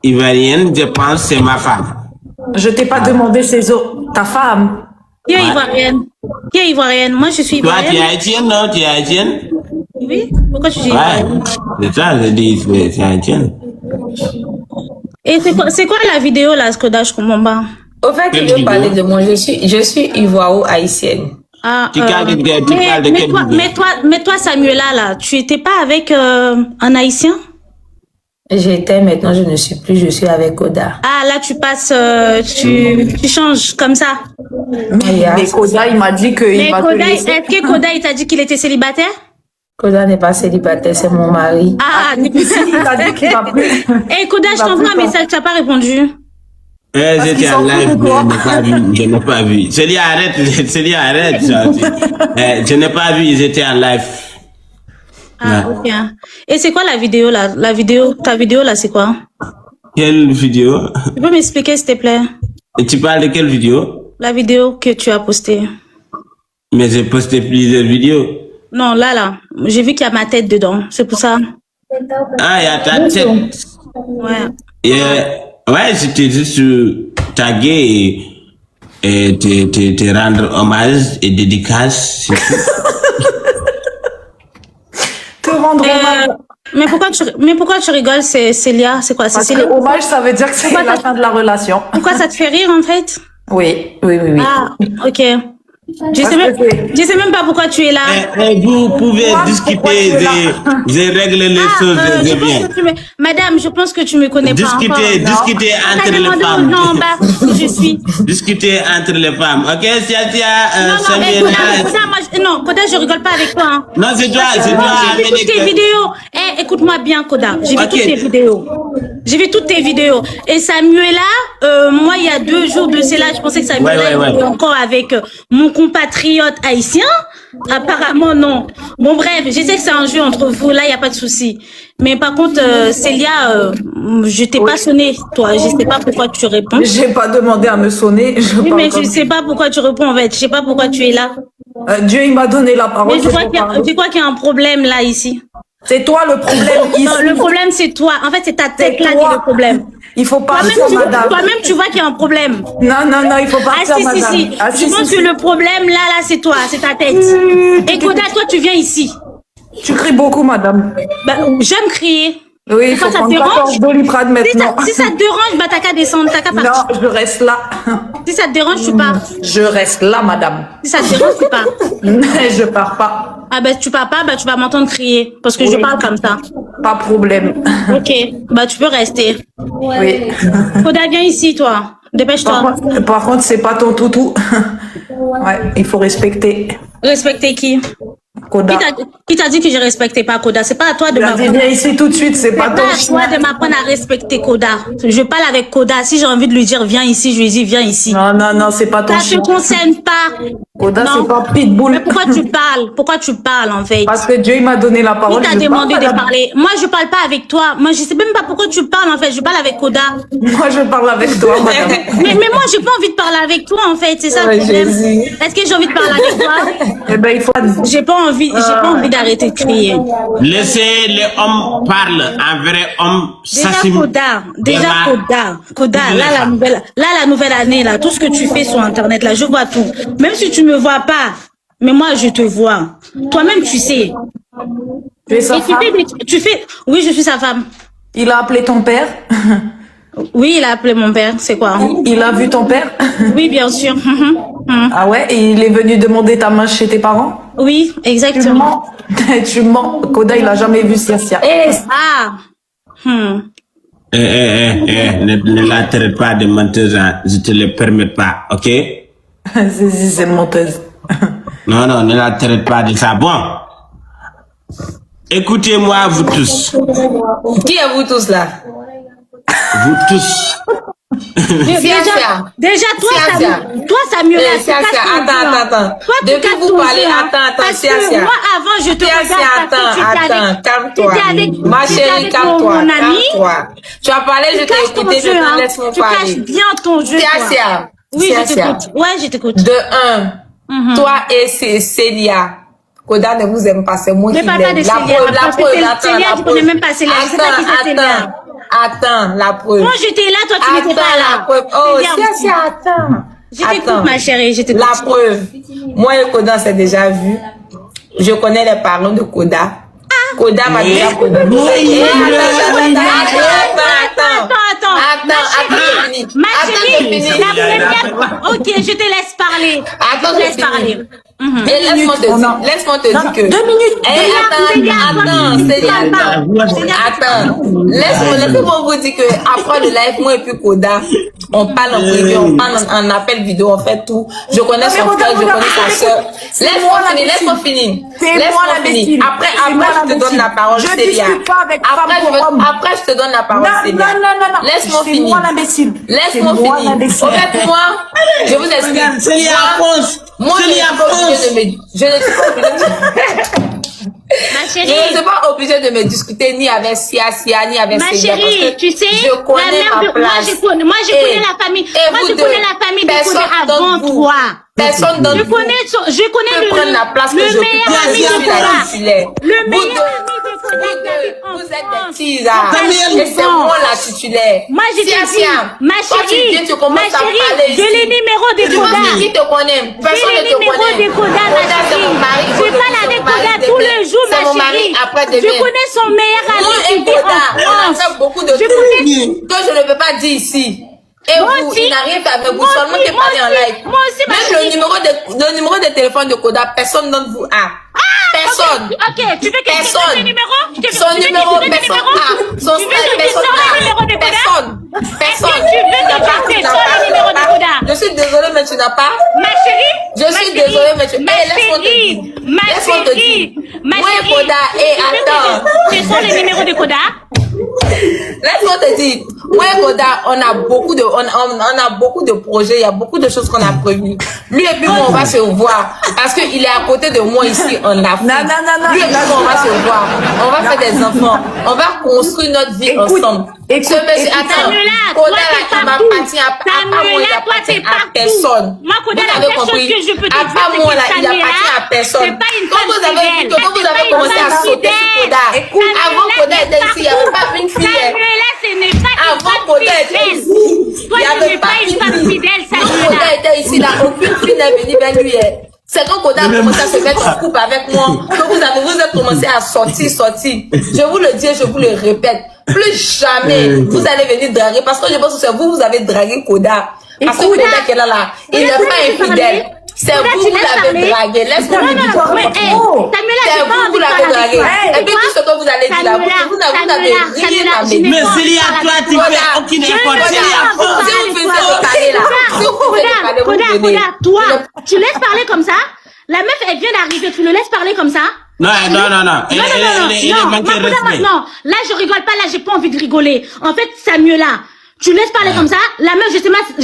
ivoirienne, je pense, c'est ma femme. Je t'ai pas demandé ta femme. Qui est ivoirienne? Qui est ivoirienne? Moi, je suis ivoirienne. Toi, tu es haïtienne, non? Tu es haïtienne? Oui. Pourquoi tu dis ivoirienne? C'est ça, je dis, c'est haïtienne. Et c'est quoi la vidéo, là, Skoda? Je comprends pas. Au fait, il veut parler de moi. Je suis ivoiro-haïtienne. Ah, Tu parles de quelle vidéo? mais toi, Samuela, là, tu étais pas avec un haïtien? J'étais, maintenant je ne suis plus, je suis avec Koda. Ah, là, tu passes, tu changes comme ça. Mais Koda, il m'a dit qu'il va te laisser. Est-ce que Koda, il t'a dit qu'il était célibataire? Koda n'est pas célibataire, c'est mon mari. Ah, il t'a dit qu'il va plus. Eh, Koda, je t'envoie un message, tu n'as pas répondu. J'étais en live, je n'ai pas vu. Célia, arrête. Je n'ai pas vu, j'étais en live. Ah, ok. Et c'est quoi la vidéo, là? Ta vidéo, là, c'est quoi? Quelle vidéo? Tu peux m'expliquer, s'il te plaît? Et tu parles de quelle vidéo? La vidéo que tu as postée. Mais j'ai posté plusieurs vidéos. Non, là. J'ai vu qu'il y a ma tête dedans. C'est pour ça. Ah, il y a ta tête. Ouais. Ouais, c'était juste taguer et te rendre hommage et dédicace, c'est tout. Te rendre hommage. Mais pourquoi tu rigoles, Célia? C'est quoi? Parce que hommage, ça veut dire que c'est la fin de la relation. Pourquoi ça te fait rire, en fait? Oui. Ah, ok. Je sais même pas pourquoi tu es là. Vous pouvez discuter, j'ai réglé les choses, je viens. Madame, je pense que tu me connais pas encore. Discuter entre les femmes. Non, bah, je suis. Discuter entre les femmes. Ok, non, Koda, je rigole pas avec toi. Hein. Non, c'est toi. J'ai vu toutes tes vidéos. Écoute-moi bien, Koda. J'ai vu toutes tes vidéos. Et Samuela, moi, il y a 2 jours de cela, je pensais que Samuela était encore avec mon compatriote haïtien. Apparemment, non. Bon, bref, je sais que c'est un jeu entre vous. Là, il n'y a pas de souci. Mais par contre, Célia, je t'ai pas sonné, toi. Je sais pas pourquoi tu réponds. J'ai pas demandé à me sonner. Oui, mais je sais pas pourquoi tu réponds, en fait. Je sais pas pourquoi tu es là. Dieu, il m'a donné la parole. Mais je crois qu'il y a un problème, là, ici. C'est toi le problème ici. Non, le problème, c'est toi. En fait, c'est ta tête là qui est le problème. Il faut pas madame. Toi-même, tu vois qu'il y a un problème. Non, il faut pas madame. Je pense que le problème, là, c'est toi, c'est ta tête. Et Koda, toi, tu viens ici. Tu cries beaucoup, madame. Bah, j'aime crier. Oui, il faut prendre 14 Doliprane maintenant. Si ça te dérange, bah, t'as qu'à descendre, t'as qu'à partir. Non, je reste là. Si ça te dérange, tu pars. Je reste là, madame. Si ça te dérange, tu pars. Je pars pas. Ah, bah, tu pars pas, bah, tu vas m'entendre crier. Parce que je parle comme ça. Pas de problème. Ok, bah, tu peux rester. Oui. Koda, viens ici, toi. Dépêche-toi. Par contre, c'est pas ton toutou. Ouais, il faut respecter. Respecter qui? Koda. Qui t'a dit que je respectais pas Koda? C'est pas à toi de m'apprendre. Viens ici tout de suite, c'est pas ton chien. C'est pas à toi de m'apprendre à respecter Koda. Je parle avec Koda. Si j'ai envie de lui dire viens ici, je lui dis viens ici. Non, c'est pas ton chien. Ça te concerne pas. Koda, c'est pas Pitbull. Mais pourquoi tu parles? Pourquoi tu parles en fait? Parce que Dieu il m'a donné la parole. Qui t'a demandé de parler? Moi, je parle pas avec toi. Moi, je sais même pas pourquoi tu parles en fait. Je parle avec Koda. Moi, je parle avec toi, madame. mais moi, j'ai pas envie de parler avec toi en fait. C'est ça le problème. Est-ce que j'ai envie de parler avec toi? Eh ben, il faut. J'ai pas envie d'arrêter de crier. Laissez les hommes parler. Un vrai homme s'assume. Koda, là, la nouvelle année, là, tout ce que tu fais sur Internet, là, je vois tout. Même si tu me vois pas, mais moi, je te vois. Toi-même, tu sais. Tu es sa femme? Oui, je suis sa femme. Il a appelé ton père? Oui, il a appelé mon père. C'est quoi? Il a vu ton père? Oui, bien sûr. Ah ouais? Et il est venu demander ta main chez tes parents? Oui, exactement. Tu mens. Koda, il a jamais vu Sia. Ne la traite pas de menteuse, hein. Je te le permets pas, ok? C'est une menteuse. Non, ne la traite pas de ça. Bon. Écoutez-moi, vous tous. Qui est vous tous là? Vous tous. Déjà, toi, Samuel, attends. Depuis vous parlez, attends, moi, avant, je te regarde. Attends, calme-toi. Ma chérie, calme-toi. Tu as parlé, je t'ai écouté, laisse-moi parler. Tu caches bien ton jeu, Oui, je t'écoute. Ouais, je t'écoute. De 1, toi et Célia, Koda ne vous aime pas, c'est moi qui l'aime. Ne parle pas de Célia. Célia, tu connais même pas Célia. Je sais pas qui c'est Célia. Attends, la preuve. Quand j'étais là, toi, tu n'étais pas là. La preuve. Oh, si, attends. Je t'écoute, ma chérie, je t'écoute. La preuve. Moi et Koda, on s'est déjà vu. Je connais les parents de Koda. Koda m'a déjà Koda. Attends. Ma chérie, la première... Ok, je te laisse parler. Attends, je te laisse parler. Et laisse-moi te dire que... 2 minutes. Attends. Laisse-moi vous dire que après le live, moi et puis Koda, on parle en privé, on parle en appel vidéo, on fait tout. Je connais son frère, je connais sa soeur. Laisse-moi finir. Après, je te donne la parole, Célia. Après, je te donne la parole, Célia. Non. Laisse-moi finir. Laisse-moi finir. Au fait, moi, je vous explique. Célia France. Moi, je ne suis pas obligée de... Ma chérie, je ne suis pas obligée de me discuter ni avec Sia, ni avec Célia. Ma chérie, tu sais, je connais ma place. Moi, je connais la famille. Moi, je connais la famille de Koda avant toi. Personne d'entre vous je connais prendre la place que je meilleur ami de Koda. Le meilleur ami de Koda. Vous êtes des teasers. Et c'est moi la titulaire. Moi, je te dis, ma chérie, j'ai les numéros de Koda. Qui te connaît? Personne ne te connaît. J'ai les numéros de Koda, ma chérie. Je parle avec Koda tous les jours, ma chérie. Je connais son meilleur ami qui vit en France. On a fait beaucoup de trucs que je ne peux pas dire ici. Et vous, il n'a rien fait avec vous, seulement qui parlez en live. Moi aussi, ma chérie. Le numéro de téléphone de Koda, personne d'entre vous a. Personne. Ok, tu veux que je te donne le numéro? Son numéro, personne a. Son frère, personne a. Personne. Tu veux que je te donne le numéro de Koda? Je suis désolée, mais tu n'as pas. Ma chérie. Je suis désolée, mais tu n'as pas. Laisse-moi te dire. Moi et Koda, attends. Ce sont les numéros de Koda? Laisse-moi te dire, moi et Koda, on a beaucoup de projets, il y a beaucoup de choses qu'on a prévues. Lui et puis moi, on va se voir. Parce qu'il est à côté de moi ici en Afrique. Non. Lui et puis moi, on va se voir. On va faire des enfants. On va construire notre vie ensemble. Attends, Koda, il m'appartient à personne. Moi, Koda, la seule chose que je peux te dire, c'est que Samira, c'est pas une femme fidèle. Quand vous avez commencé à sauter sur Koda, avant Koda était ici, il n'y avait pas une fille. Samuela, ce n'est pas une femme fidèle. Toi, tu n'es pas une femme fidèle, Samuela. Quand Koda était ici, là, aucune fille n'est venue vers lui. C'est quand Koda a commencé à se mettre en couple avec moi que vous avez commencé à sortir. Je vous le dis et je vous le répète. Plus jamais vous allez venir draguer. Parce que je pense que c'est vous avez dragué Koda. Parce que Koda qui est là, il n'est pas infidèle. C'est vous qui l'avez dragué. Laisse-moi me dire. C'est vous qui l'avez dragué. Et puis tout ce que vous allez dire là, vous n'avez rien amené. Mais Célia, toi, tu fais aucune effort. Koda, toi, tu laisses parler comme ça? La meuf, elle vient d'arriver, tu le laisses parler comme ça? Non. Elle manque de respect. Non, là, je rigole pas, là, j'ai pas envie de rigoler. En fait, Samuela, tu laisses parler comme ça? La meuf, je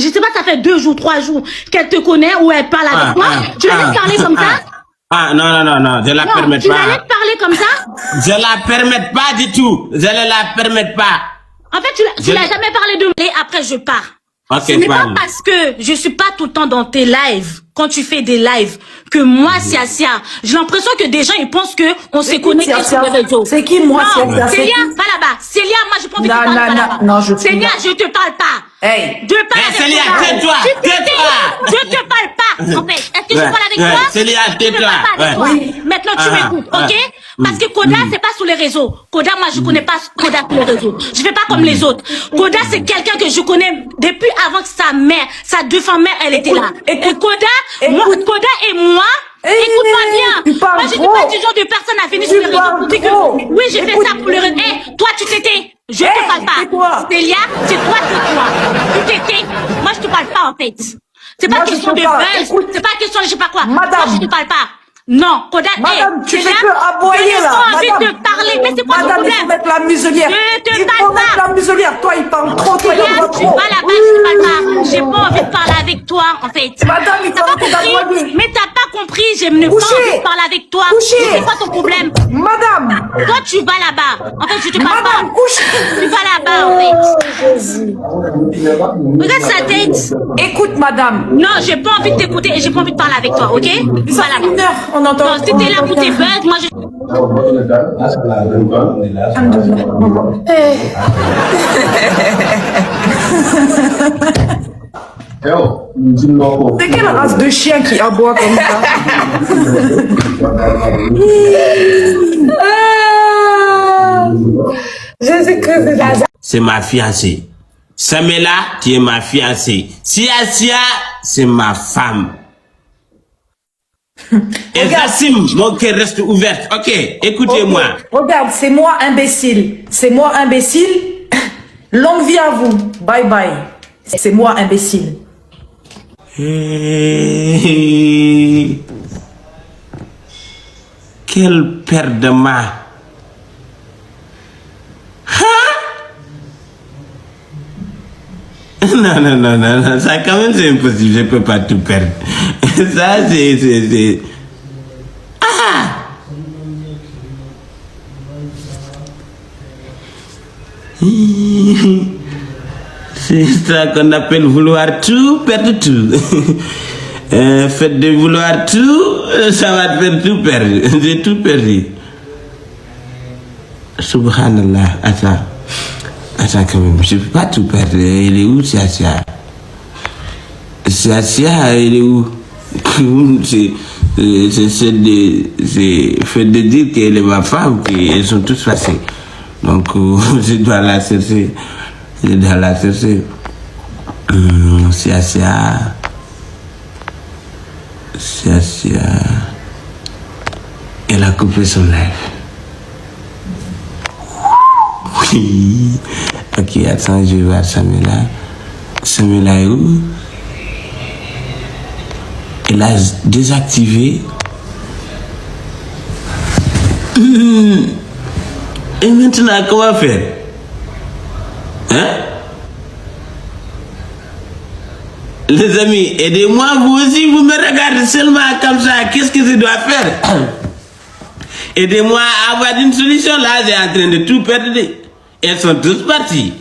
sais pas, ça fait 2 jours, 3 jours qu'elle te connaît ou elle parle avec toi. Tu la laisses parler comme ça? Non, je la permets pas. Tu la laisses parler comme ça? Je la permets pas du tout. Je ne la permets pas. En fait, tu l'as jamais parlé de moi et après je pars. Okay, ce n'est pas parce que je suis pas tout le temps dans tes lives, quand tu fais des lives, que moi, Sia, j'ai l'impression que des gens, ils pensent que on s'est connecté sur les réseaux. C'est qui, moi, Sia? Célia, va là-bas. Célia, moi, j'ai pas envie de te parler. Non, Célia, je te parle pas. Hey. Je parle avec Célia, toi. tais-toi. Je te parle pas, en fait. Est-ce que je parle avec toi? Célia, tais-toi. Maintenant, tu m'écoutes, ok? Parce que Koda, c'est pas sur les réseaux. Koda, moi, je connais pas Koda sur les réseaux. Je fais pas comme les autres. Koda, c'est quelqu'un que je connais depuis avant que sa mère, sa mère, elle était là. Et Koda et moi, écoute-moi bien. Moi, je suis pas du genre de personne à venir sur les réseaux pour dire que oui, j'ai fait ça pour le réseau. Toi, tu t'étais. Je te parle pas. Célia, c'est toi, tu t'étais. Moi, je te parle pas, en fait. C'est pas question de buzz. C'est pas question de je sais pas quoi. Moi, je te parle pas. Non, Koda, madame, tu fais que aboyer là. J'ai pas envie de parler, mais c'est quoi ton problème? Madame, il faut mettre la muselière. Je te parle pas. Mettre la muselière. Toi, il parle trop, toi, il parle trop. Tu vas là-bas, je parle pas. J'ai pas envie de parler avec toi, en fait. Madame, il t'as pas compris. Mais t'as pas compris, je n'ai pas envie de parler avec toi. C'est quoi ton problème? Madame. Toi, tu vas là-bas. En fait, je te parle pas. Madame, couche. Tu vas là-bas, en fait. Regarde sa tête. Écoute, madame. Non, j'ai pas envie de t'écouter et j'ai pas envie de parler avec toi, ok? Voilà. Une heure, on entend. Non, si t'es là pour tes bugs, moi je... C'est quelle race de chien qui aboie comme ça? Je sais que c'est ça. C'est ma fiancée. Samela, tu es ma fiancée. Sia, c'est ma femme. Et Zassim, mon cœur reste ouvert. Ok, écoutez-moi. Okay. Regarde, c'est moi imbécile. C'est moi imbécile. Longue vie à vous. Bye bye. C'est moi imbécile. Hey. Quelle paire de mains. Non, ça quand même c'est impossible, je peux pas tout perdre. Ça c'est... Ah! C'est ça qu'on appelle vouloir tout, perdre tout. Fait de vouloir tout, ça va te faire tout perdre. J'ai tout perdu. Subhanallah, attends quand même, je peux pas tout perdre. Il est où, Sia? Sia, il est où? C'est fait de dire qu'elle est ma femme, qu'elles sont toutes passées. Donc, je dois la chercher. Sia. Elle a coupé son live. Oui. Ok, attends, je vais voir Samela. Samela est où? Elle a désactivé. Et maintenant, comment faire? Hein? Les amis, aidez-moi, vous aussi, vous me regardez seulement comme ça. Qu'est-ce que je dois faire? Aidez-moi à avoir une solution. Là, j'ai en train de tout perdre. Elles sont tous parties.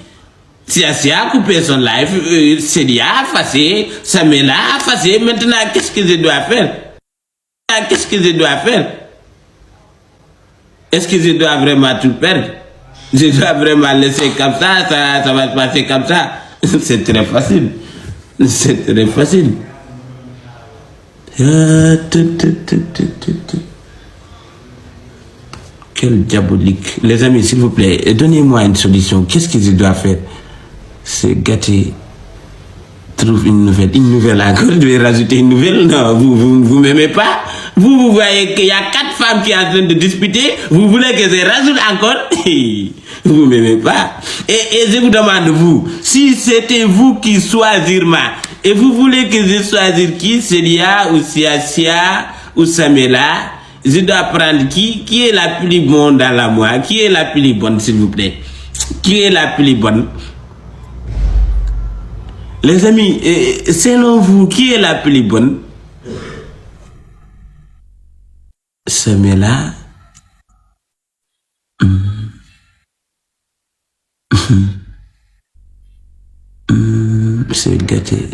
Sia a coupé son live, Célia a effacé, Samela a effacé. Maintenant, qu'est-ce que je dois faire? Est-ce que je dois vraiment tout perdre? Je dois vraiment laisser comme ça, ça va se passer comme ça. C'est très facile. Quel diabolique. Les amis, s'il vous plaît, donnez-moi une solution. Qu'est-ce que je dois faire? C'est gâté. Trouve une nouvelle encore. Je vais rajouter une nouvelle. Non, vous m'aimez pas. Vous voyez qu'il y a 4 femmes qui sont en train de disputer. Vous voulez que je rajoute encore? Vous m'aimez pas. Et je vous demande, vous, si c'était vous qui choisir et vous voulez que je choisisse qui? Célia ou Sia ou Samela? Je dois prendre qui est la plus bonne dans la moi? Qui est la plus bonne, s'il vous plaît? Qui est la plus bonne? Les amis, selon vous, qui est la plus bonne? Samela? C'est gâté.